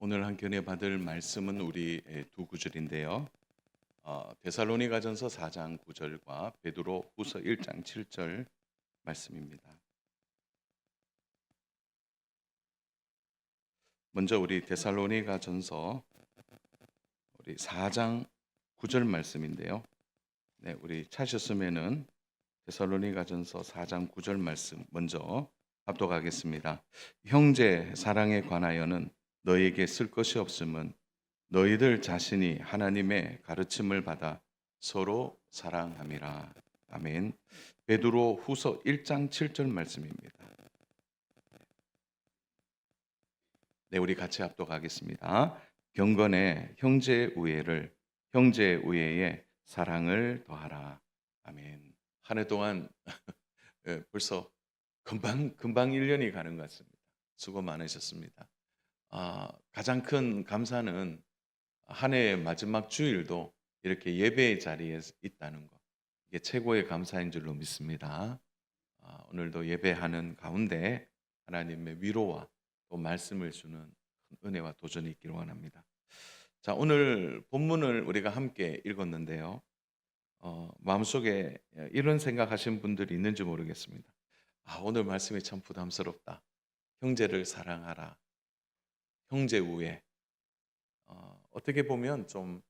오늘 한 견해 받을 말씀은 우리 두 구절인데요. 데살로니가전서 4장 9절과 베드로 후서 1장 7절 말씀입니다. 먼저 우리 데살로니가전서 우리 4장 9절 말씀인데요. 네, 우리 찾으셨으면은 데살로니가전서 4장 9절 말씀 먼저 합독하겠습니다. 형제 사랑에 관하여는 너에게 쓸 것이 없음은 너희들 자신이 하나님의 가르침을 받아 서로 사랑함이라. 아멘. 베드로 후서 1장 7절 말씀입니다. 네, 우리 같이 합독하겠습니다. 경건에 형제의 우애를, 형제의 우애에 사랑을 더하라. 아멘. 한 해 동안 벌써 금방 1년이 가는 것 같습니다. 수고 많으셨습니다. 가장 큰 감사는 한 해의 마지막 주일도 이렇게 예배의 자리에 있다는 것, 이게 최고의 감사인 줄로 믿습니다. 오늘도 예배하는 가운데 하나님의 위로와 또 말씀을 주는 큰 은혜와 도전이 있기를 원합니다. 자, 오늘 본문을 우리가 함께 읽었는데요. 마음속에 이런 생각하신 분들이 있는지 모르겠습니다. 오늘 말씀이 참 부담스럽다. 형제를 사랑하라. 형제 우애. 어떻게 보면 좀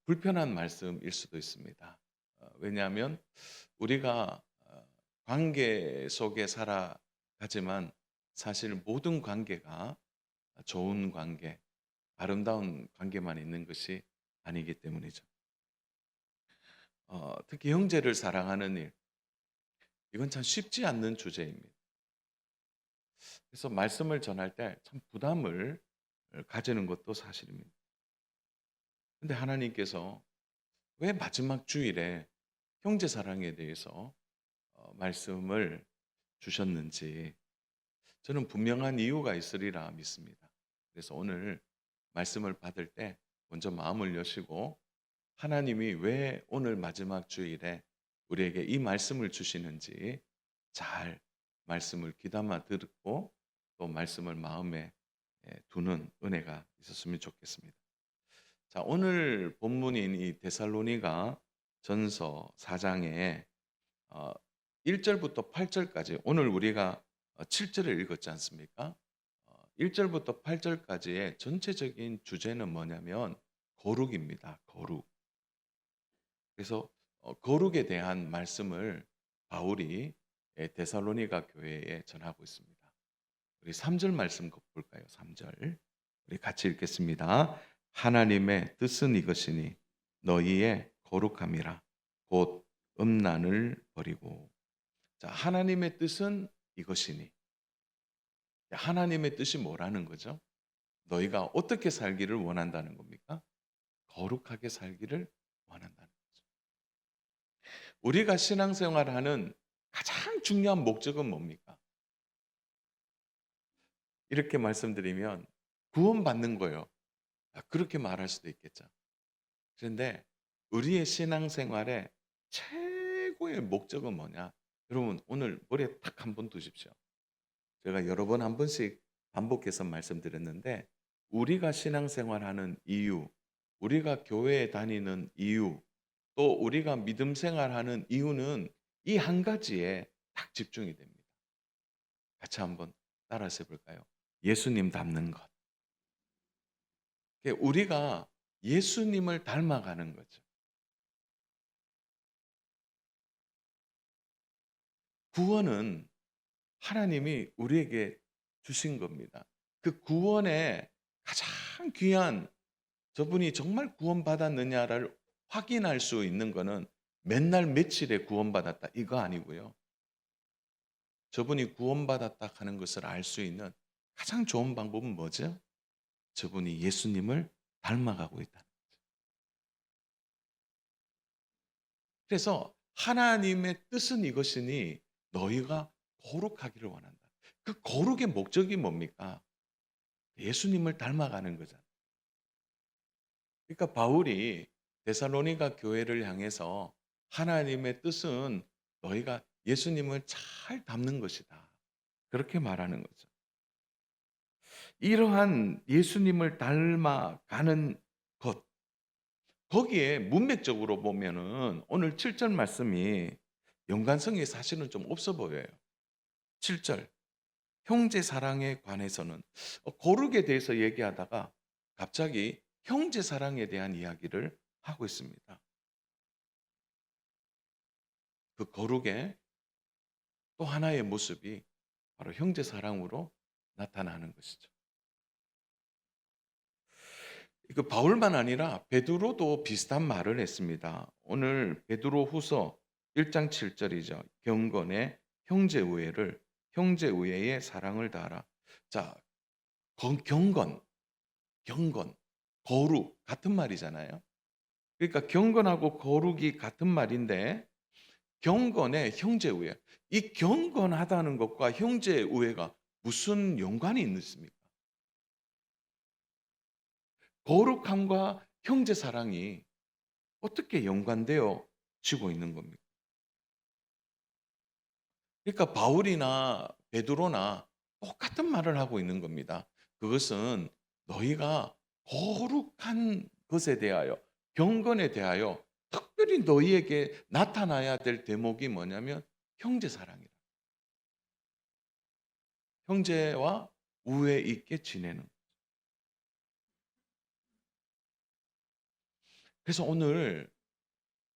불편한 말씀일 수도 있습니다. 왜냐하면 우리가 관계 속에 살아가지만 사실 모든 관계가 좋은 관계, 아름다운 관계만 있는 것이 아니기 때문이죠. 특히 형제를 사랑하는 일, 이건 참 쉽지 않는 주제입니다. 그래서 말씀을 전할 때 참 부담을 가지는 것도 사실입니다. 근데 하나님께서 왜 마지막 주일에 형제 사랑에 대해서 말씀을 주셨는지 저는 분명한 이유가 있으리라 믿습니다. 그래서 오늘 말씀을 받을 때 먼저 마음을 여시고 하나님이 왜 오늘 마지막 주일에 우리에게 이 말씀을 주시는지 잘 말씀을 귀담아 듣고 또 말씀을 마음에 두는 은혜가 있었으면 좋겠습니다. 자, 오늘 본문인 이 데살로니가 전서 4장에 1절부터 8절까지, 오늘 우리가 7절을 읽었지 않습니까? 1절부터 8절까지의 전체적인 주제는 뭐냐면 거룩입니다. 거룩. 그래서 거룩에 대한 말씀을 바울이 데살로니가 교회에 전하고 있습니다. 우리 3절 말씀 볼까요? 3절. 우리 같이 읽겠습니다. 하나님의 뜻은 이것이니 너희의 거룩함이라 곧 음란을 버리고. 자, 하나님의 뜻은 이것이니. 하나님의 뜻이 뭐라는 거죠? 너희가 어떻게 살기를 원한다는 겁니까? 거룩하게 살기를 원한다는 거죠. 우리가 신앙생활하는 가장 중요한 목적은 뭡니까? 이렇게 말씀드리면 구원받는 거예요. 그렇게 말할 수도 있겠죠. 그런데 우리의 신앙생활의 최고의 목적은 뭐냐? 여러분 오늘 머리에 딱 한 번 두십시오. 제가 여러 번 한 번씩 반복해서 말씀드렸는데 우리가 신앙생활하는 이유, 우리가 교회에 다니는 이유, 또 우리가 믿음 생활하는 이유는 이 한 가지에 딱 집중이 됩니다. 같이 한번 따라서 해볼까요? 예수님 닮는 것. 우리가 예수님을 닮아가는 거죠. 구원은 하나님이 우리에게 주신 겁니다. 그 구원의 가장 귀한, 저분이 정말 구원받았느냐를 확인할 수 있는 거는 맨날 며칠에 구원받았다 이거 아니고요. 저분이 구원받았다 하는 것을 알 수 있는 가장 좋은 방법은 뭐죠? 저분이 예수님을 닮아가고 있다는 거죠. 그래서 하나님의 뜻은 이것이니 너희가 거룩하기를 원한다. 그 거룩의 목적이 뭡니까? 예수님을 닮아가는 거잖아요. 그러니까 바울이 데살로니가 교회를 향해서 하나님의 뜻은 너희가 예수님을 잘 닮는 것이다. 그렇게 말하는 거죠. 이러한 예수님을 닮아가는 것, 거기에 문맥적으로 보면은 오늘 7절 말씀이 연관성이 사실은 좀 없어 보여요. 7절 형제 사랑에 관해서는 거룩에 대해서 얘기하다가 갑자기 형제 사랑에 대한 이야기를 하고 있습니다. 그 거룩의 또 하나의 모습이 바로 형제 사랑으로 나타나는 것이죠. 그 바울만 아니라 베드로도 비슷한 말을 했습니다. 오늘 베드로후서 1장 7 절이죠. 경건의 형제 우애를 형제 우애의 사랑을 다하라. 자, 경건, 경건, 거룩 같은 말이잖아요. 그러니까 경건하고 거룩이 같은 말인데 경건의 형제 우애. 이 경건하다는 것과 형제 우애가 무슨 연관이 있습니까? 거룩함과 형제 사랑이 어떻게 연관되어 지고 있는 겁니까? 그러니까 바울이나 베드로나 똑같은 말을 하고 있는 겁니다. 그것은 너희가 거룩한 것에 대하여, 경건에 대하여 특별히 너희에게 나타나야 될 대목이 뭐냐면 형제 사랑이라. 형제와 우애 있게 지내는. 그래서 오늘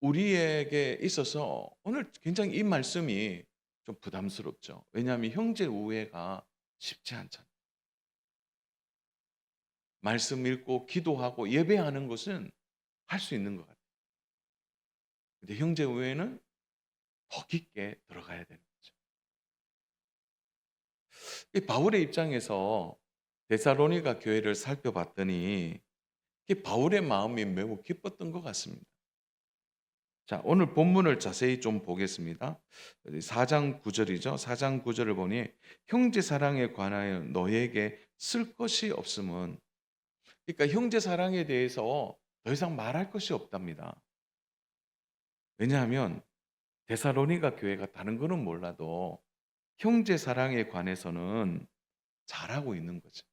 우리에게 있어서 오늘 굉장히 이 말씀이 좀 부담스럽죠. 왜냐하면 형제 우애가 쉽지 않잖아요. 말씀 읽고 기도하고 예배하는 것은 할 수 있는 것 같아요. 근데 형제 우애는 더 깊게 들어가야 되는 거죠. 이 바울의 입장에서 데살로니가 교회를 살펴봤더니 이 바울의 마음이 매우 기뻤던 것 같습니다. 자, 오늘 본문을 자세히 좀 보겠습니다. 4장 9절이죠. 4장 9절을 보니 형제 사랑에 관하여 너에게 쓸 것이 없음은, 그러니까 형제 사랑에 대해서 더 이상 말할 것이 없답니다. 왜냐하면 데살로니가 교회가 다른 거는 몰라도 형제 사랑에 관해서는 잘하고 있는 거죠.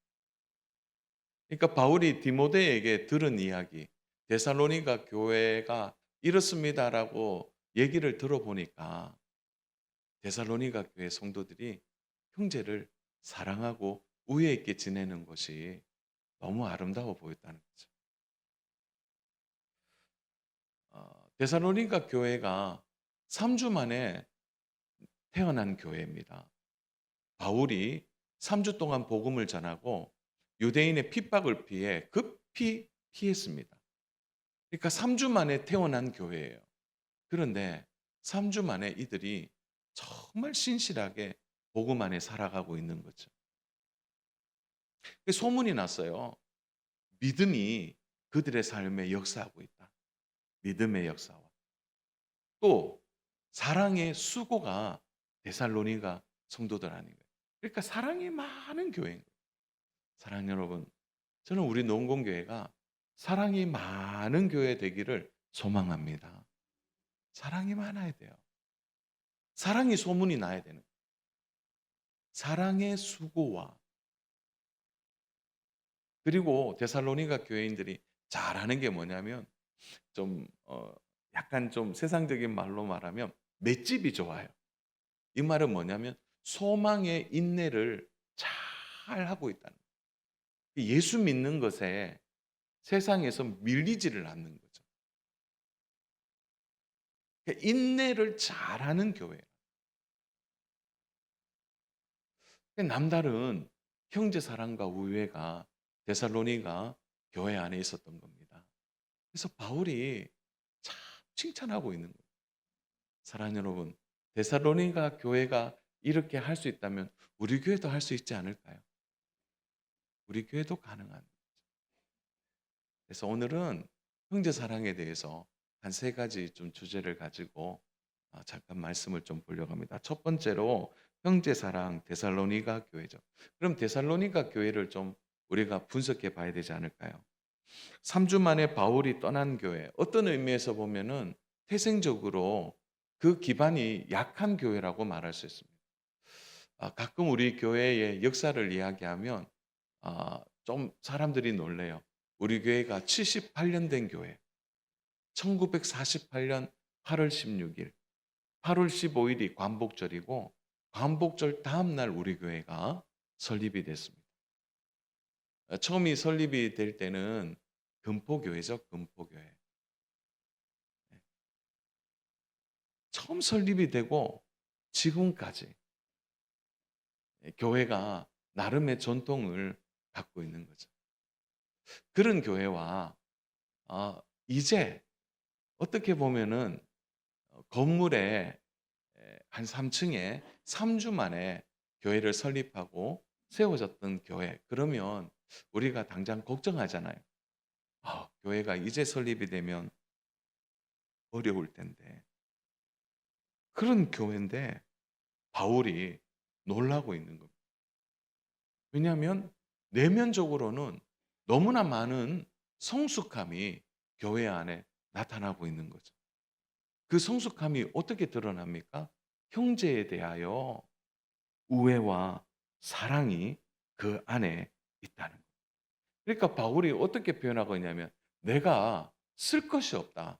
그러니까 바울이 디모데에게 들은 이야기, 데살로니가 교회가 이렇습니다라고 얘기를 들어보니까 데살로니가 교회 성도들이 형제를 사랑하고 우애 있게 지내는 것이 너무 아름다워 보였다는 거죠. 데살로니가 교회가 3주 만에 태어난 교회입니다. 바울이 3주 동안 복음을 전하고 유대인의 핍박을 피해 급히 피했습니다. 그러니까 3주 만에 태어난 교회예요. 그런데 3주 만에 이들이 정말 신실하게 복음 안에 살아가고 있는 거죠. 소문이 났어요. 믿음이 그들의 삶에 역사하고 있다. 믿음의 역사와 또 사랑의 수고가 데살로니가 성도들 아닌가요? 그러니까 사랑이 많은 교회인 거예요. 사랑 여러분, 저는 우리 농공교회가 사랑이 많은 교회 되기를 소망합니다. 사랑이 많아야 돼요. 사랑이 소문이 나야 되는 거예요. 사랑의 수고와 그리고 데살로니가 교회인들이 잘하는 게 뭐냐면 좀 약간 좀 세상적인 말로 말하면 맷집이 좋아요. 이 말은 뭐냐면 소망의 인내를 잘 하고 있다는 거예요. 예수 믿는 것에 세상에서 밀리지를 않는 거죠. 그러니까 인내를 잘하는 교회예요. 그러니까 남다른 형제 사랑과 우애가 데살로니가 교회 안에 있었던 겁니다. 그래서 바울이 참 칭찬하고 있는 거예요. 사랑하는 여러분, 데살로니가 교회가 이렇게 할 수 있다면 우리 교회도 할 수 있지 않을까요? 우리 교회도 가능한 거죠. 그래서 오늘은 형제 사랑에 대해서 한 세 가지 좀 주제를 가지고 잠깐 말씀을 좀 보려고 합니다. 첫 번째로 형제 사랑 데살로니가 교회죠. 그럼 데살로니가 교회를 좀 우리가 분석해 봐야 되지 않을까요? 3주 만에 바울이 떠난 교회, 어떤 의미에서 보면은 태생적으로 그 기반이 약한 교회라고 말할 수 있습니다. 가끔 우리 교회의 역사를 이야기하면 좀 사람들이 놀래요. 우리 교회가 78년 된 교회. 1948년 8월 16일, 8월 15일이 광복절이고 광복절 다음 날 우리 교회가 설립이 됐습니다. 처음이 설립이 될 때는 금포교회죠, 금포교회. 처음 설립이 되고 지금까지 교회가 나름의 전통을 갖고 있는 거죠. 그런 교회와 이제 어떻게 보면은 건물에 한 3층에 3주 만에 교회를 설립하고 세워졌던 교회. 그러면 우리가 당장 걱정하잖아요. 교회가 이제 설립이 되면 어려울 텐데. 그런 교회인데 바울이 놀라고 있는 겁니다. 왜냐하면 내면적으로는 너무나 많은 성숙함이 교회 안에 나타나고 있는 거죠. 그 성숙함이 어떻게 드러납니까? 형제에 대하여 우애와 사랑이 그 안에 있다는 거예요. 그러니까 바울이 어떻게 표현하고 있냐면 내가 쓸 것이 없다.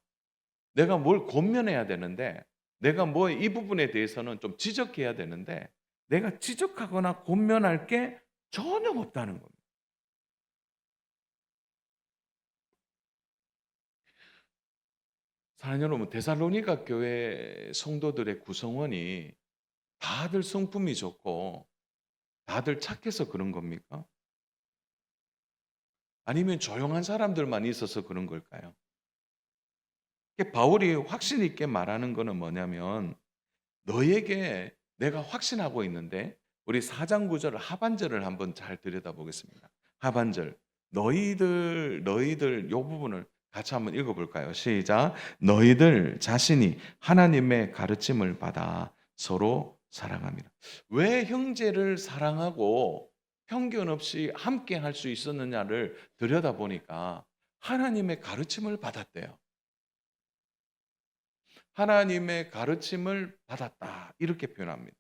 내가 뭘 권면해야 되는데 내가 뭐 이 부분에 대해서는 좀 지적해야 되는데 내가 지적하거나 권면할 게 전혀 없다는 겁니다. 사랑하는 여러분, 데살로니가 교회 성도들의 구성원이 다들 성품이 좋고 다들 착해서 그런 겁니까? 아니면 조용한 사람들만 있어서 그런 걸까요? 바울이 확신 있게 말하는 거는 뭐냐면 너에게 내가 확신하고 있는데 우리 4장 9절 하반절을 한번 잘 들여다보겠습니다. 하반절 너희들 요 부분을 같이 한번 읽어볼까요? 시작. 너희들 자신이 하나님의 가르침을 받아 서로 사랑합니다. 왜 형제를 사랑하고 편견 없이 함께 할 수 있었느냐를 들여다보니까 하나님의 가르침을 받았대요. 하나님의 가르침을 받았다. 이렇게 표현합니다.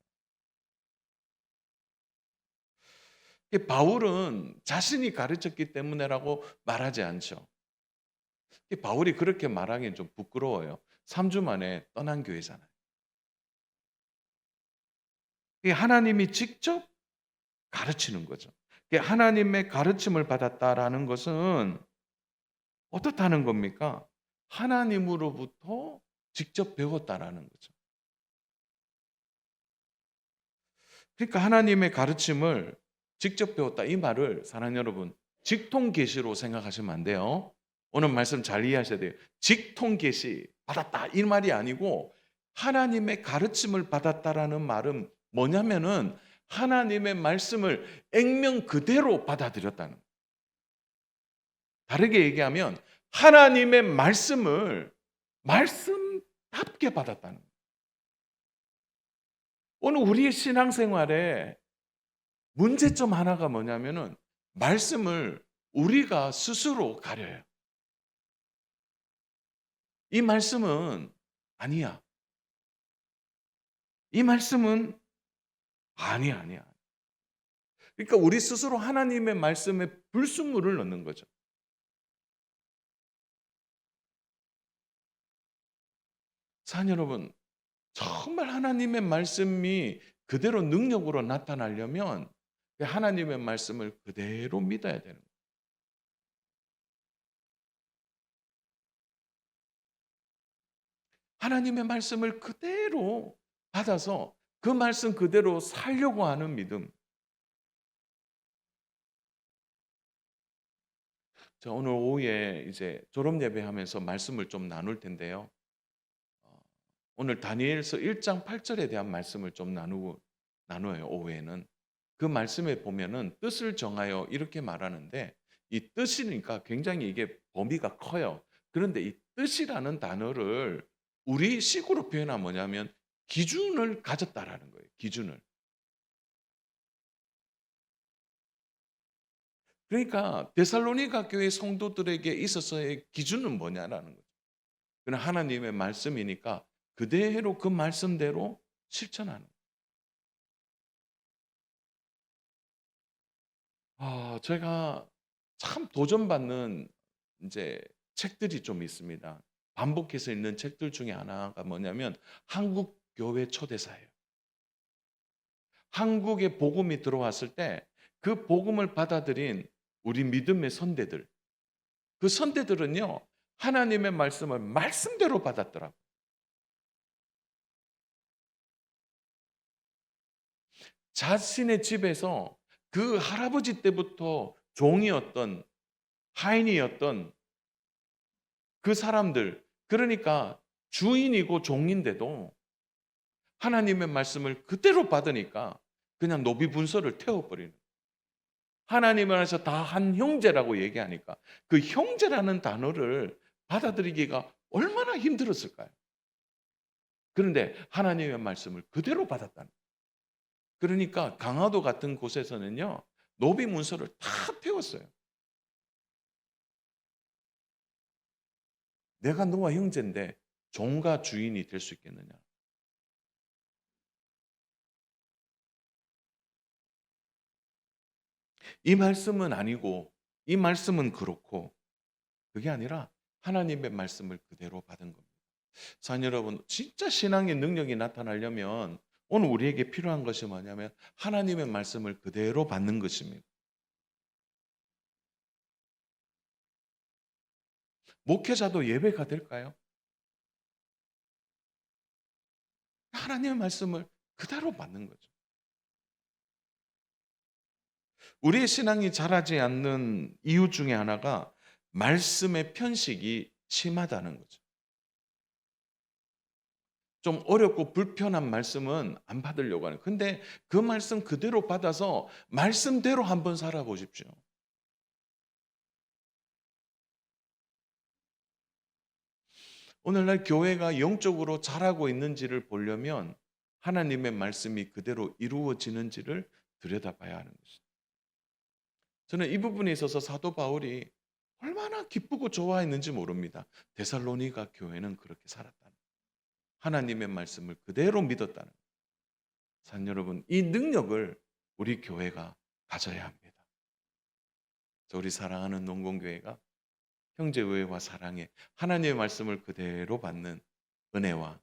바울은 자신이 가르쳤기 때문에라고 말하지 않죠. 바울이 그렇게 말하기엔 좀 부끄러워요. 3주 만에 떠난 교회잖아요. 하나님이 직접 가르치는 거죠. 하나님의 가르침을 받았다라는 것은 어떻다는 겁니까? 하나님으로부터 직접 배웠다라는 거죠. 그러니까 하나님의 가르침을 직접 배웠다. 이 말을 사랑하는 여러분, 직통 계시로 생각하시면 안 돼요. 오늘 말씀 잘 이해하셔야 돼요. 직통 계시 받았다 이 말이 아니고 하나님의 가르침을 받았다라는 말은 뭐냐면은 하나님의 말씀을 액면 그대로 받아들였다는 거예요. 다르게 얘기하면 하나님의 말씀을 말씀답게 받았다는 거예요. 오늘 우리의 신앙생활에 문제점 하나가 뭐냐면은 말씀을 우리가 스스로 가려요. 이 말씀은 아니야. 이 말씀은 아니야. 그러니까 우리 스스로 하나님의 말씀에 불순물을 넣는 거죠. 사랑하는 여러분, 정말 하나님의 말씀이 그대로 능력으로 나타나려면 하나님의 말씀을 그대로 믿어야 되는 거예요. 하나님의 말씀을 그대로 받아서 그 말씀 그대로 살려고 하는 믿음. 자, 오늘 오후에 이제 졸업 예배하면서 말씀을 좀 나눌 텐데요. 어, 오늘 다니엘서 1장 8절에 대한 말씀을 좀 나누어요. 오후에는 그 말씀에 보면은 뜻을 정하여 이렇게 말하는데 이 뜻이니까 굉장히 이게 범위가 커요. 그런데 이 뜻이라는 단어를 우리식으로 표현하면 뭐냐면 기준을 가졌다라는 거예요. 기준을. 그러니까 데살로니가 교회 성도들에게 있어서의 기준은 뭐냐라는 거죠. 그는 하나님의 말씀이니까 그대로 그 말씀대로 실천하는 거예요. 제가 참 도전받는 이제 책들이 좀 있습니다. 반복해서 읽는 책들 중에 하나가 뭐냐면 한국 교회 초대사예요. 한국에 복음이 들어왔을 때 그 복음을 받아들인 우리 믿음의 선대들, 그 선대들은요, 하나님의 말씀을 말씀대로 받았더라고요. 자신의 집에서 그 할아버지 때부터 종이었던, 하인이었던 그 사람들, 그러니까 주인이고 종인데도 하나님의 말씀을 그대로 받으니까 그냥 노비분서를 태워버리는, 하나님 안에서 다 한 형제라고 얘기하니까 그 형제라는 단어를 받아들이기가 얼마나 힘들었을까요? 그런데 하나님의 말씀을 그대로 받았다는, 그러니까 강화도 같은 곳에서는요, 노비 문서를 다 태웠어요. 내가 너와 형제인데 종과 주인이 될 수 있겠느냐? 이 말씀은 아니고, 이 말씀은 그렇고, 그게 아니라 하나님의 말씀을 그대로 받은 겁니다. 자, 여러분, 진짜 신앙의 능력이 나타나려면 오늘 우리에게 필요한 것이 뭐냐면 하나님의 말씀을 그대로 받는 것입니다. 목회자도 예배가 될까요? 하나님의 말씀을 그대로 받는 거죠. 우리의 신앙이 자라지 않는 이유 중에 하나가 말씀의 편식이 심하다는 거죠. 좀 어렵고 불편한 말씀은 안 받으려고 하는. 근데 그 말씀 그대로 받아서 말씀대로 한번 살아보십시오. 오늘날 교회가 영적으로 자라고 있는지를 보려면 하나님의 말씀이 그대로 이루어지는지를 들여다봐야 하는 것이죠. 저는 이 부분에 있어서 사도 바울이 얼마나 기쁘고 좋아했는지 모릅니다. 데살로니가 교회는 그렇게 살았다는, 하나님의 말씀을 그대로 믿었다는. 산 여러분, 이 능력을 우리 교회가 가져야 합니다. 우리 사랑하는 농공교회가 형제의회와 사랑에 하나님의 말씀을 그대로 받는 은혜와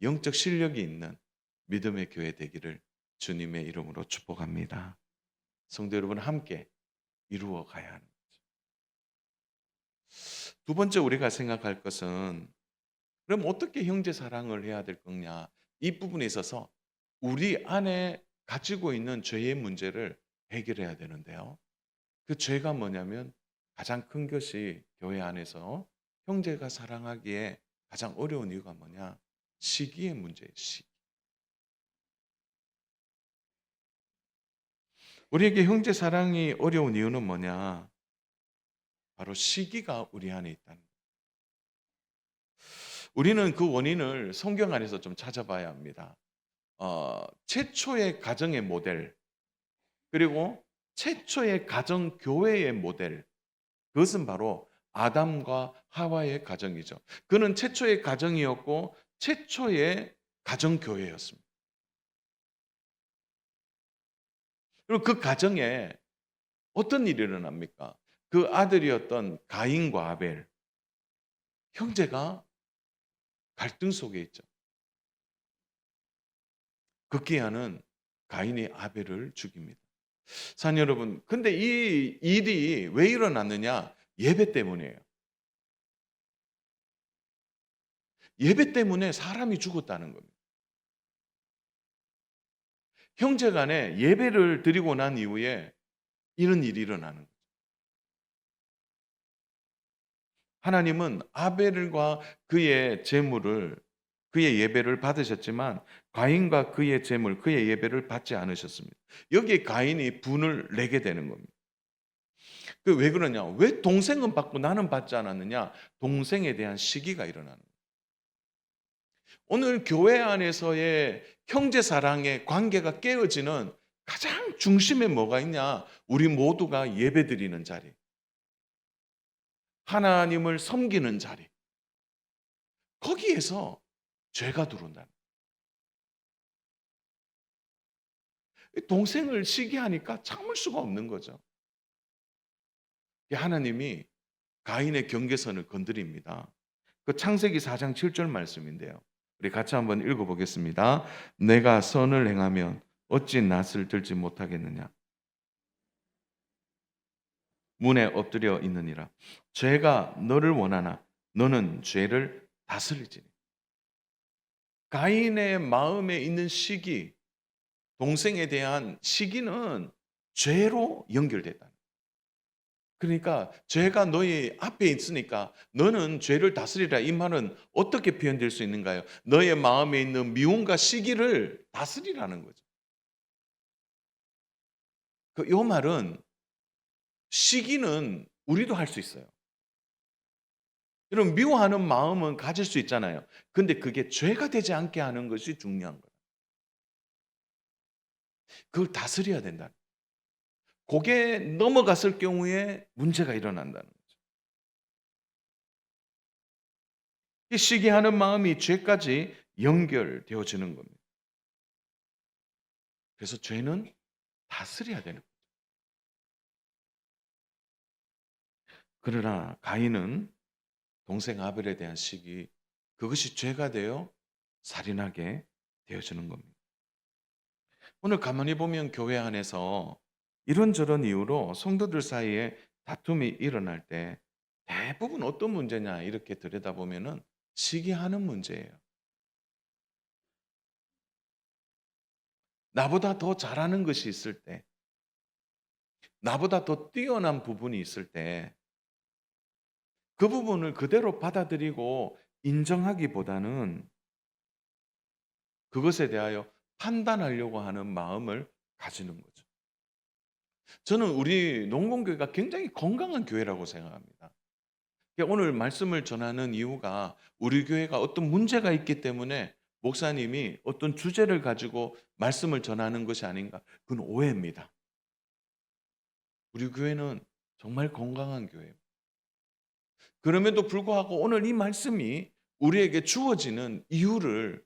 영적 실력이 있는 믿음의 교회 되기를 주님의 이름으로 축복합니다. 성도 여러분, 함께 이루어 가야 하는 거죠. 두 번째 우리가 생각할 것은, 그럼 어떻게 형제 사랑을 해야 될 거냐? 이 부분에 있어서 우리 안에 가지고 있는 죄의 문제를 해결해야 되는데요. 그 죄가 뭐냐면 가장 큰 것이 교회 안에서 형제가 사랑하기에 가장 어려운 이유가 뭐냐? 시기의 문제예요. 시기. 우리에게 형제 사랑이 어려운 이유는 뭐냐? 바로 시기가 우리 안에 있다는 거예요. 우리는 그 원인을 성경 안에서 좀 찾아봐야 합니다. 최초의 가정의 모델, 그리고 최초의 가정 교회의 모델, 그것은 바로 아담과 하와의 가정이죠. 그는 최초의 가정이었고 최초의 가정 교회였습니다. 그리고 그 가정에 어떤 일이 일어납니까? 그 아들이었던 가인과 아벨, 형제가 갈등 속에 있죠. 급기야는 가인이 아벨을 죽입니다. 산 여러분, 근데 이 일이 왜 일어났느냐? 예배 때문이에요. 예배 때문에 사람이 죽었다는 겁니다. 형제 간에 예배를 드리고 난 이후에 이런 일이 일어나는 거예요. 하나님은 아벨과 그의 제물을, 그의 예배를 받으셨지만 가인과 그의 제물, 그의 예배를 받지 않으셨습니다. 여기에 가인이 분을 내게 되는 겁니다. 그 왜 그러냐? 왜 동생은 받고 나는 받지 않았느냐? 동생에 대한 시기가 일어나는 거예요. 오늘 교회 안에서의 형제 사랑의 관계가 깨어지는 가장 중심에 뭐가 있냐? 우리 모두가 예배드리는 자리, 하나님을 섬기는 자리, 거기에서 죄가 들어온다는 거예요. 동생을 시기하니까 참을 수가 없는 거죠. 하나님이 가인의 경계선을 건드립니다. 그 창세기 4장 7절 말씀인데요. 우리 같이 한번 읽어보겠습니다. 내가 선을 행하면 어찌 낯을 들지 못하겠느냐. 문에 엎드려 있느니라. 죄가 너를 원하나 너는 죄를 다스리지. 가인의 마음에 있는 시기, 동생에 대한 시기는 죄로 연결됐다. 그러니까 죄가 너희 앞에 있으니까 너는 죄를 다스리라. 이 말은 어떻게 표현될 수 있는가요? 너의 마음에 있는 미움과 시기를 다스리라는 거죠. 요 말은 시기는 우리도 할 수 있어요. 여러분 미워하는 마음은 가질 수 있잖아요. 근데 그게 죄가 되지 않게 하는 것이 중요한 거예요. 그걸 다스려야 된다. 그게 넘어갔을 경우에 문제가 일어난다는 거죠. 이 시기하는 마음이 죄까지 연결되어지는 겁니다. 그래서 죄는 다스려야 되는 거예요. 그러나 가인은 동생 아벨에 대한 시기, 그것이 죄가 되어 살인하게 되어지는 겁니다. 오늘 가만히 보면 교회 안에서 이런저런 이유로 성도들 사이에 다툼이 일어날 때 대부분 어떤 문제냐 이렇게 들여다보면은 시기하는 문제예요. 나보다 더 잘하는 것이 있을 때, 나보다 더 뛰어난 부분이 있을 때, 그 부분을 그대로 받아들이고 인정하기보다는 그것에 대하여 판단하려고 하는 마음을 가지는 거죠. 저는 우리 농공교회가 굉장히 건강한 교회라고 생각합니다. 오늘 말씀을 전하는 이유가 우리 교회가 어떤 문제가 있기 때문에 목사님이 어떤 주제를 가지고 말씀을 전하는 것이 아닌가. 그건 오해입니다. 우리 교회는 정말 건강한 교회예요. 그럼에도 불구하고 오늘 이 말씀이 우리에게 주어지는 이유를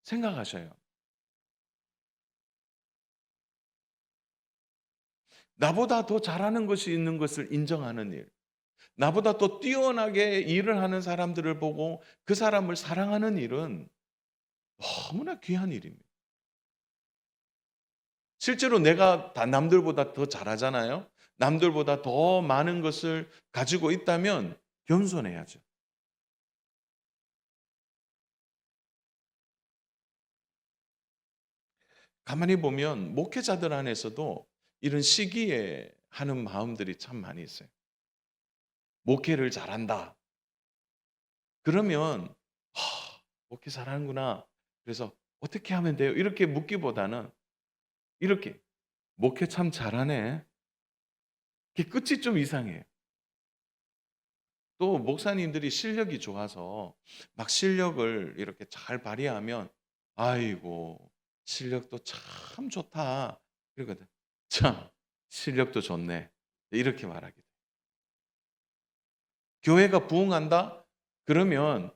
생각하셔요. 나보다 더 잘하는 것이 있는 것을 인정하는 일. 나보다 더 뛰어나게 일을 하는 사람들을 보고 그 사람을 사랑하는 일은 너무나 귀한 일입니다. 실제로 내가 다 남들보다 더 잘하잖아요. 남들보다 더 많은 것을 가지고 있다면 겸손해야죠. 가만히 보면 목회자들 안에서도 이런 시기에 하는 마음들이 참 많이 있어요. 목회를 잘한다. 그러면 목회 잘하는구나. 그래서 어떻게 하면 돼요? 이렇게 묻기보다는 이렇게 목회 참 잘하네. 이게 끝이 좀 이상해요. 또 목사님들이 실력이 좋아서 막 실력을 이렇게 잘 발휘하면 아이고 실력도 참 좋다. 그러거든. 참 실력도 좋네. 이렇게 말하게 돼. 교회가 부흥한다? 그러면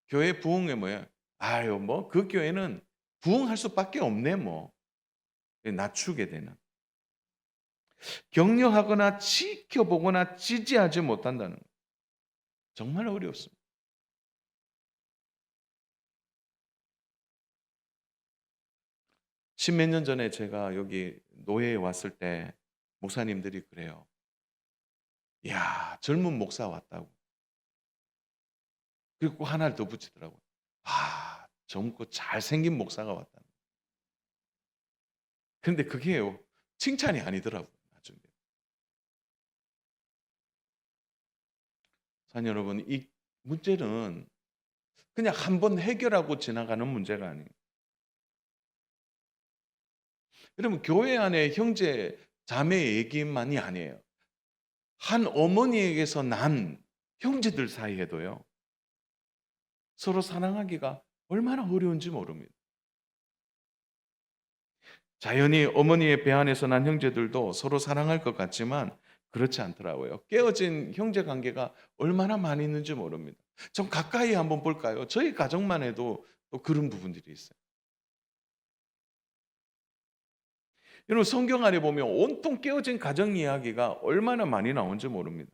교회 부흥이 뭐예요? 아유 뭐 그 교회는 부흥할 수밖에 없네 뭐. 낮추게 되는. 격려하거나 지켜보거나 지지하지 못한다는 거. 정말 어렵습니다. 십몇 년 전에 제가 여기 노예에 왔을 때 목사님들이 그래요. 이야, 젊은 목사 왔다고. 그리고 하나를 더 붙이더라고요. 아, 젊고 잘생긴 목사가 왔다. 근데 그게요, 칭찬이 아니더라고요, 나중에. 사는 여러분, 이 문제는 그냥 한번 해결하고 지나가는 문제가 아니에요. 여러분, 교회 안에 형제, 자매 얘기만이 아니에요. 한 어머니에게서 난 형제들 사이에도요, 서로 사랑하기가 얼마나 어려운지 모릅니다. 자연히 어머니의 배 안에서 난 형제들도 서로 사랑할 것 같지만 그렇지 않더라고요. 깨어진 형제 관계가 얼마나 많이 있는지 모릅니다. 좀 가까이 한번 볼까요? 저희 가정만 해도 또 그런 부분들이 있어요. 여러분 성경 안에 보면 온통 깨어진 가정 이야기가 얼마나 많이 나온지 모릅니다.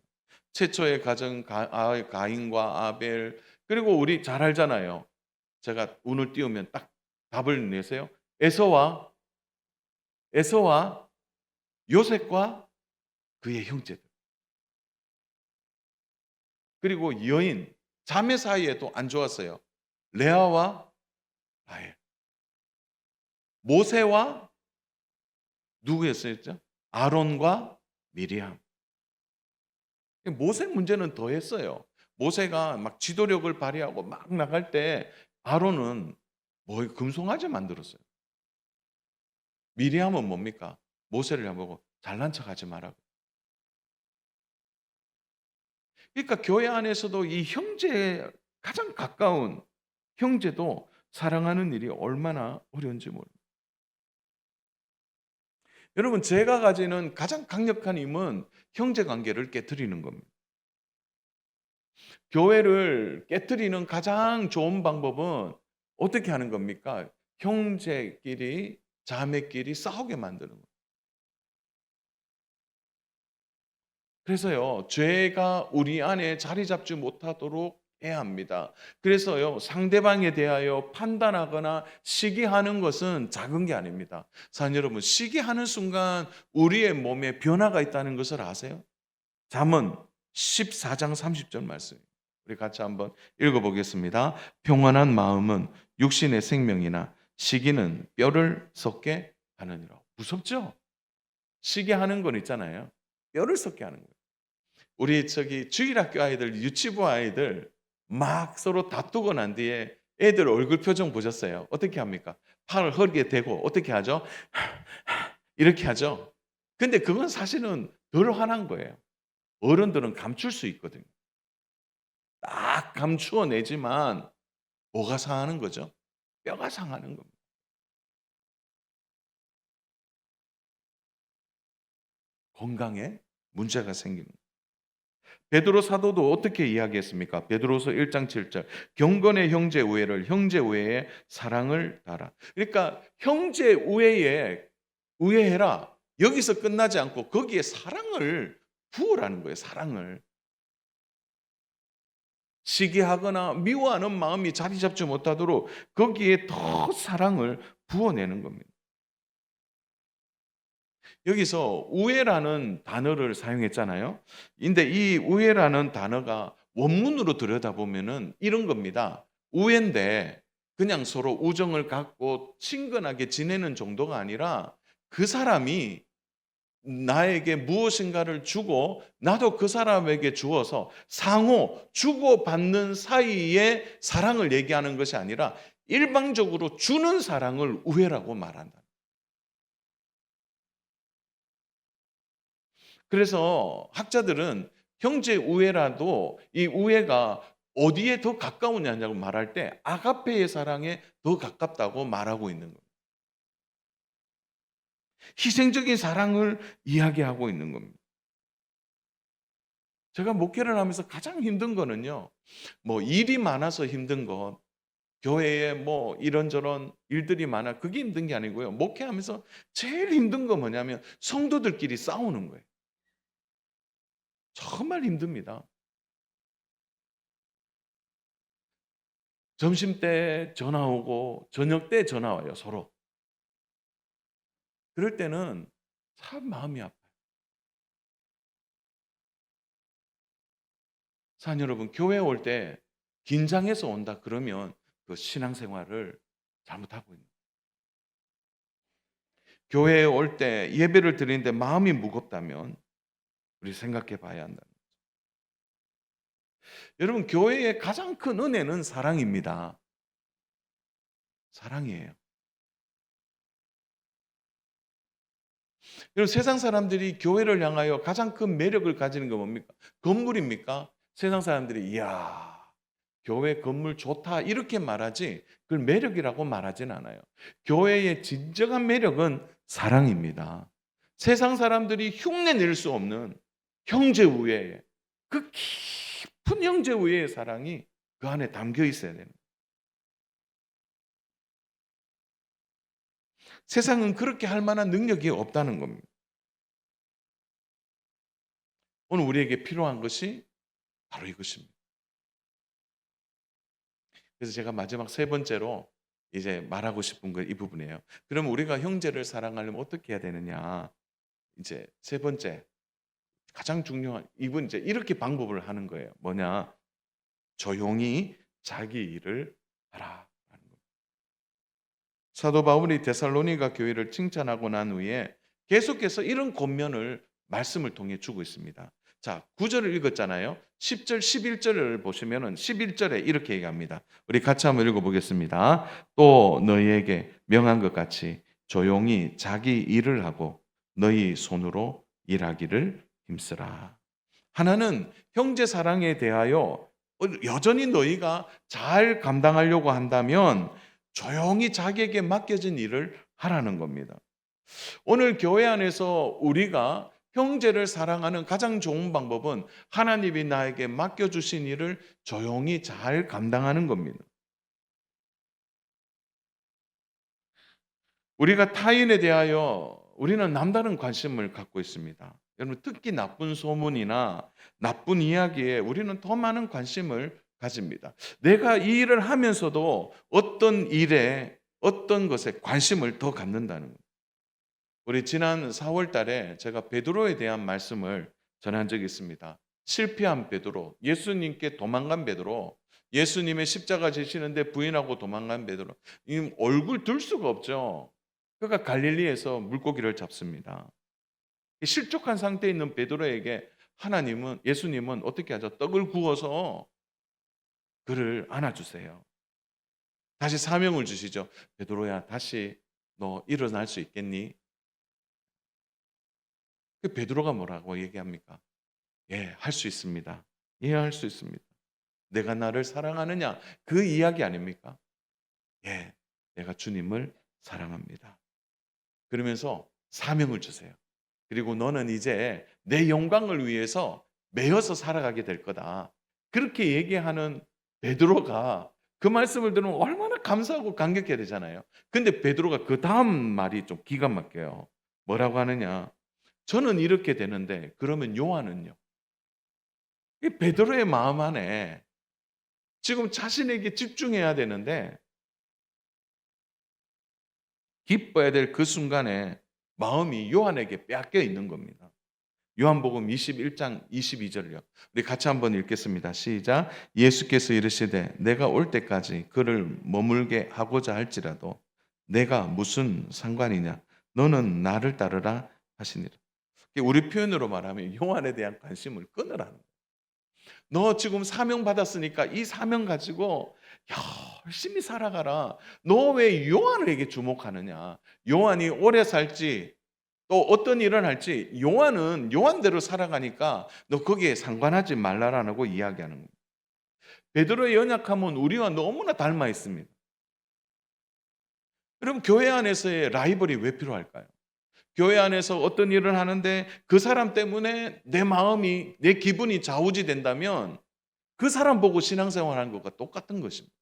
최초의 가정 가인과 아벨, 그리고 우리 잘 알잖아요. 제가 운을 띄우면 딱 답을 내세요. 에서와 에서와 요셉과 그의 형제들. 그리고 여인 자매 사이에도 안 좋았어요. 레아와 라헬. 모세와 누구였었죠? 아론과 미리암. 모세 문제는 더했어요. 모세가 막 지도력을 발휘하고 막 나갈 때 아론은 뭐 금송아지 만들었어요. 미리암은 뭡니까? 모세를 보고 잘난 척하지 마라고. 그러니까 교회 안에서도 이 형제, 가장 가까운 형제도 사랑하는 일이 얼마나 어려운지 모릅니다. 여러분, 제가 가지는 가장 강력한 힘은 형제 관계를 깨뜨리는 겁니다. 교회를 깨뜨리는 가장 좋은 방법은 어떻게 하는 겁니까? 형제끼리, 자매끼리 싸우게 만드는 거예요. 그래서요, 죄가 우리 안에 자리 잡지 못하도록 해야 합니다. 그래서요, 상대방에 대하여 판단하거나 시기하는 것은 작은 게 아닙니다. 사랑 여러분, 시기하는 순간 우리의 몸에 변화가 있다는 것을 아세요? 잠언 14장 30절 말씀. 우리 같이 한번 읽어보겠습니다. 평안한 마음은 육신의 생명이나 시기는 뼈를 썩게 하느니라. 무섭죠? 시기하는 건 있잖아요. 뼈를 썩게 하는 거예요. 우리 주일학교 아이들, 유치부 아이들 막 서로 다투고 난 뒤에 애들 얼굴 표정 보셨어요? 어떻게 합니까? 팔을 허리에 대고 어떻게 하죠? 이렇게 하죠. 근데 그건 사실은 덜 화난 거예요. 어른들은 감출 수 있거든요. 딱 감추어 내지만 뭐가 상하는 거죠? 뼈가 상하는 겁니다. 건강에 문제가 생기는 거예요. 베드로 사도도 어떻게 이야기했습니까? 베드로서 1장 7절. 경건의 형제 우애를 형제 우애에 사랑을 달아. 그러니까 형제 우애에 우애해라. 여기서 끝나지 않고 거기에 사랑을 부으라는 거예요. 사랑을. 시기하거나 미워하는 마음이 자리 잡지 못하도록 거기에 더 사랑을 부어내는 겁니다. 여기서 우애라는 단어를 사용했잖아요. 근데 이 우애라는 단어가 원문으로 들여다보면은 이런 겁니다. 우애인데 그냥 서로 우정을 갖고 친근하게 지내는 정도가 아니라 그 사람이 나에게 무엇인가를 주고 나도 그 사람에게 주어서 상호 주고받는 사이의 사랑을 얘기하는 것이 아니라 일방적으로 주는 사랑을 우애라고 말한다. 그래서 학자들은 형제 우애라도 이 우애가 어디에 더 가까우냐고 말할 때 아가페의 사랑에 더 가깝다고 말하고 있는 겁니다. 희생적인 사랑을 이야기하고 있는 겁니다. 제가 목회를 하면서 가장 힘든 거는요, 뭐 일이 많아서 힘든 것, 교회에 뭐 이런저런 일들이 많아, 그게 힘든 게 아니고요. 목회하면서 제일 힘든 거 뭐냐면 성도들끼리 싸우는 거예요. 정말 힘듭니다. 점심 때 전화 오고 저녁 때 전화 와요, 서로. 그럴 때는 참 마음이 아파요. 사랑 여러분, 교회 올 때 긴장해서 온다 그러면 그 신앙생활을 잘못하고 있는 거예요. 교회에 올 때 예배를 드리는데 마음이 무겁다면 우리 생각해 봐야 한다. 여러분, 교회의 가장 큰 은혜는 사랑입니다. 사랑이에요. 여러분, 세상 사람들이 교회를 향하여 가장 큰 매력을 가지는 건 뭡니까? 건물입니까? 세상 사람들이 이야, 교회 건물 좋다 이렇게 말하지 그걸 매력이라고 말하진 않아요. 교회의 진정한 매력은 사랑입니다. 세상 사람들이 흉내낼 수 없는 형제 우애의 그 깊은 형제 우애의 사랑이 그 안에 담겨 있어야 됩니다. 세상은 그렇게 할 만한 능력이 없다는 겁니다. 오늘 우리에게 필요한 것이 바로 이것입니다. 그래서 제가 마지막 세 번째로 이제 말하고 싶은 건 이 부분이에요. 그럼 우리가 형제를 사랑하려면 어떻게 해야 되느냐? 이제 세 번째, 가장 중요한 이분 이제 이렇게 방법을 하는 거예요. 뭐냐? 조용히 자기 일을 하라. 사도 바울이 데살로니가 교회를 칭찬하고 난 후에 계속해서 이런 권면을 말씀을 통해 주고 있습니다. 자, 9절을 읽었잖아요. 10절, 11절을 보시면은 11절에 이렇게 얘기합니다. 우리 같이 한번 읽어보겠습니다. 또 너희에게 명한 것 같이 조용히 자기 일을 하고 너희 손으로 일하기를 힘쓰라. 하나는 형제 사랑에 대하여 여전히 너희가 잘 감당하려고 한다면 조용히 자기에게 맡겨진 일을 하라는 겁니다. 오늘 교회 안에서 우리가 형제를 사랑하는 가장 좋은 방법은 하나님이 나에게 맡겨주신 일을 조용히 잘 감당하는 겁니다. 우리가 타인에 대하여 우리는 남다른 관심을 갖고 있습니다. 여러분, 특히 나쁜 소문이나 나쁜 이야기에 우리는 더 많은 관심을 가집니다. 내가 이 일을 하면서도 어떤 일에 어떤 것에 관심을 더 갖는다는 거예요. 우리 지난 4월 달에 제가 베드로에 대한 말씀을 전한 적이 있습니다. 실패한 베드로, 예수님께 도망간 베드로, 예수님의 십자가 지시는데 부인하고 도망간 베드로. 이 얼굴 들 수가 없죠. 그러니까 갈릴리에서 물고기를 잡습니다. 실족한 상태에 있는 베드로에게 예수님은 어떻게 하죠? 떡을 구워서 그를 안아주세요. 다시 사명을 주시죠. 베드로야, 다시 너 일어날 수 있겠니? 그 베드로가 뭐라고 얘기합니까? 예, 할 수 있습니다. 예, 할 수 있습니다. 내가 나를 사랑하느냐? 그 이야기 아닙니까? 예, 내가 주님을 사랑합니다. 그러면서 사명을 주세요. 그리고 너는 이제 내 영광을 위해서 매여서 살아가게 될 거다. 그렇게 얘기하는 베드로가 그 말씀을 들으면 얼마나 감사하고 감격해야 되잖아요. 근데 베드로가 그 다음 말이 좀 기가 막혀요. 뭐라고 하느냐? 저는 이렇게 되는데 그러면 요한은요? 이 베드로의 마음 안에 지금 자신에게 집중해야 되는데 기뻐야 될 그 순간에 마음이 요한에게 빼앗겨 있는 겁니다. 요한복음 21장 22절요. 우리 같이 한번 읽겠습니다. 시작. 예수께서 이르시되 내가 올 때까지 그를 머물게 하고자 할지라도 내가 무슨 상관이냐? 너는 나를 따르라 하시니라. 우리 표현으로 말하면 요한에 대한 관심을 끊으라는 거예요. 너 지금 사명 받았으니까 이 사명 가지고 열심히 살아가라. 너 왜 요한에게 주목하느냐? 요한이 오래 살지 또 어떤 일을 할지 요한은 요한대로 살아가니까 너 거기에 상관하지 말라라고 이야기하는 겁니다. 베드로의 연약함은 우리와 너무나 닮아 있습니다. 그럼 교회 안에서의 라이벌이 왜 필요할까요? 교회 안에서 어떤 일을 하는데 그 사람 때문에 내 마음이, 내 기분이 좌우지된다면 그 사람 보고 신앙생활하는 것과 똑같은 것입니다.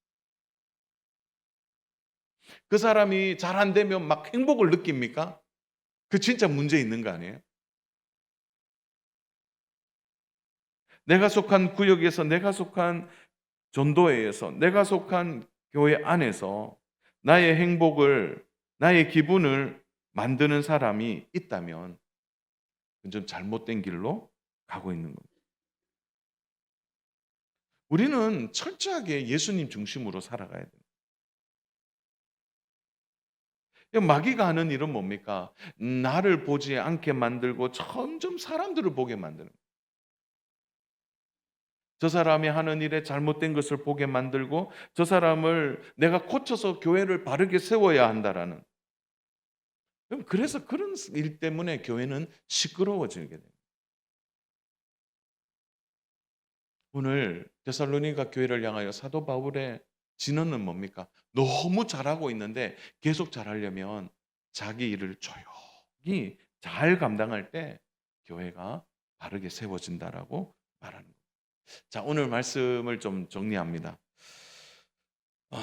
그 사람이 잘 안 되면 막 행복을 느낍니까? 그 진짜 문제 있는 거 아니에요? 내가 속한 구역에서, 내가 속한 전도회에서, 내가 속한 교회 안에서 나의 행복을, 나의 기분을 만드는 사람이 있다면 그건 좀 잘못된 길로 가고 있는 겁니다. 우리는 철저하게 예수님 중심으로 살아가야 돼요. 마귀가 하는 일은 뭡니까? 나를 보지 않게 만들고 점점 사람들을 보게 만드는 거예요. 저 사람이 하는 일에 잘못된 것을 보게 만들고 저 사람을 내가 고쳐서 교회를 바르게 세워야 한다라는. 그래서 그런 일 때문에 교회는 시끄러워지게 돼요. 오늘 데살로니가 교회를 향하여 사도 바울의 진언은 뭡니까? 너무 잘하고 있는데 계속 잘하려면 자기 일을 조용히 잘 감당할 때 교회가 바르게 세워진다라고 말하는 거예요. 자, 오늘 말씀을 좀 정리합니다.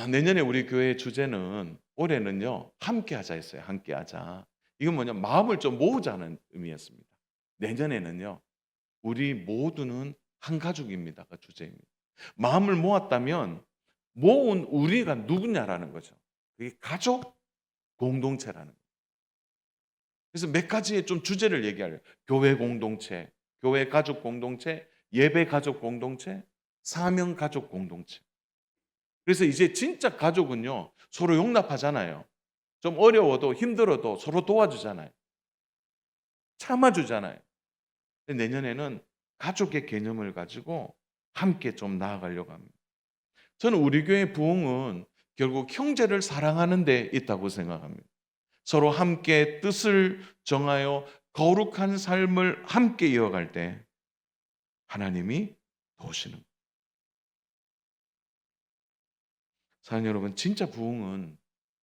내년에 우리 교회의 주제는 올해는요 함께 하자 했어요. 함께 하자. 이건 뭐냐 마음을 좀 모으자는 의미였습니다. 내년에는요 우리 모두는 한 가족입니다가 주제입니다. 마음을 모았다면 모은 우리가 누구냐라는 거죠. 그게 가족 공동체라는 거예요. 그래서 몇 가지의 좀 주제를 얘기하려고. 교회 공동체, 교회 가족 공동체, 예배 가족 공동체, 사명 가족 공동체. 그래서 이제 진짜 가족은요 서로 용납하잖아요. 좀 어려워도 힘들어도 서로 도와주잖아요. 참아주잖아요. 근데 내년에는 가족의 개념을 가지고 함께 좀 나아가려고 합니다. 저는 우리 교회 부흥은 결국 형제를 사랑하는 데 있다고 생각합니다. 서로 함께 뜻을 정하여 거룩한 삶을 함께 이어갈 때 하나님이 도우시는 거예요. 사랑하는 여러분, 진짜 부흥은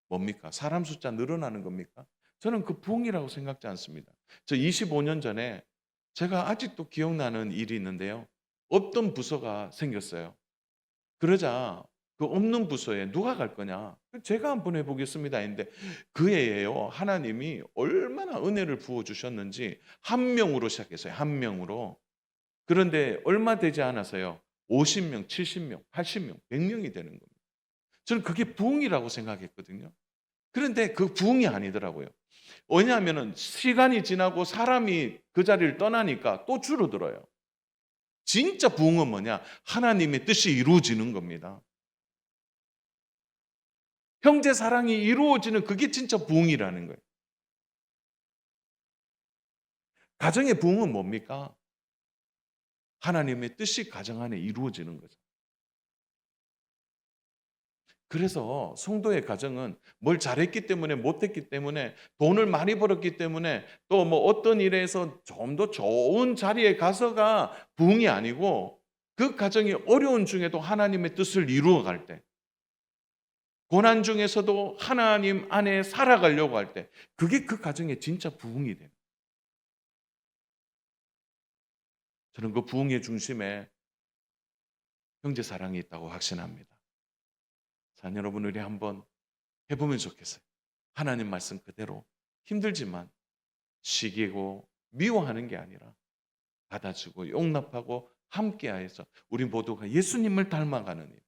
뭡니까? 사람 숫자 늘어나는 겁니까? 저는 그 부흥이라고 생각지 않습니다. 저 25년 전에 제가 아직도 기억나는 일이 있는데요. 없던 부서가 생겼어요. 그러자 그 없는 부서에 누가 갈 거냐? 제가 한번 해보겠습니다 했는데 그 해에요. 하나님이 얼마나 은혜를 부어주셨는지 한 명으로 시작했어요. 한 명으로. 그런데 얼마 되지 않아서요. 50명, 70명, 80명, 100명이 되는 겁니다. 저는 그게 부흥이라고 생각했거든요. 그런데 그 부흥이 아니더라고요. 왜냐하면 시간이 지나고 사람이 그 자리를 떠나니까 또 줄어들어요. 진짜 부흥은 뭐냐? 하나님의 뜻이 이루어지는 겁니다. 형제 사랑이 이루어지는 그게 진짜 부흥이라는 거예요. 가정의 부흥은 뭡니까? 하나님의 뜻이 가정 안에 이루어지는 거죠. 그래서 성도의 가정은 뭘 잘했기 때문에 못했기 때문에 돈을 많이 벌었기 때문에 또 뭐 어떤 일에서 좀 더 좋은 자리에 가서가 부흥이 아니고 그 가정이 어려운 중에도 하나님의 뜻을 이루어갈 때 고난 중에서도 하나님 안에 살아가려고 할 때 그게 그 가정의 진짜 부흥이 돼요. 저는 그 부흥의 중심에 형제 사랑이 있다고 확신합니다. 자, 여러분 우리 한번 해보면 좋겠어요. 하나님 말씀 그대로 힘들지만 시기고 미워하는 게 아니라 받아주고 용납하고 함께하여서 우리 모두가 예수님을 닮아가는 일,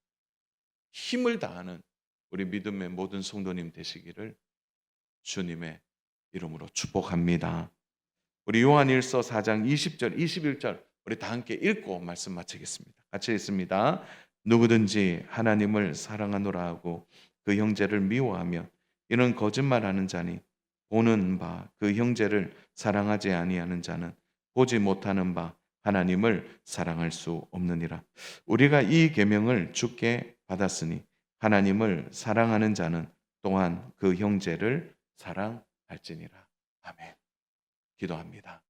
힘을 다하는 우리 믿음의 모든 성도님 되시기를 주님의 이름으로 축복합니다. 우리 요한일서 4장 20절, 21절 우리 다 함께 읽고 말씀 마치겠습니다. 같이 읽습니다. 누구든지 하나님을 사랑하노라 하고 그 형제를 미워하며 이는 거짓말하는 자니 보는 바 그 형제를 사랑하지 아니하는 자는 보지 못하는 바 하나님을 사랑할 수 없느니라. 우리가 이 계명을 주께 받았으니 하나님을 사랑하는 자는 또한 그 형제를 사랑할지니라. 아멘. 기도합니다.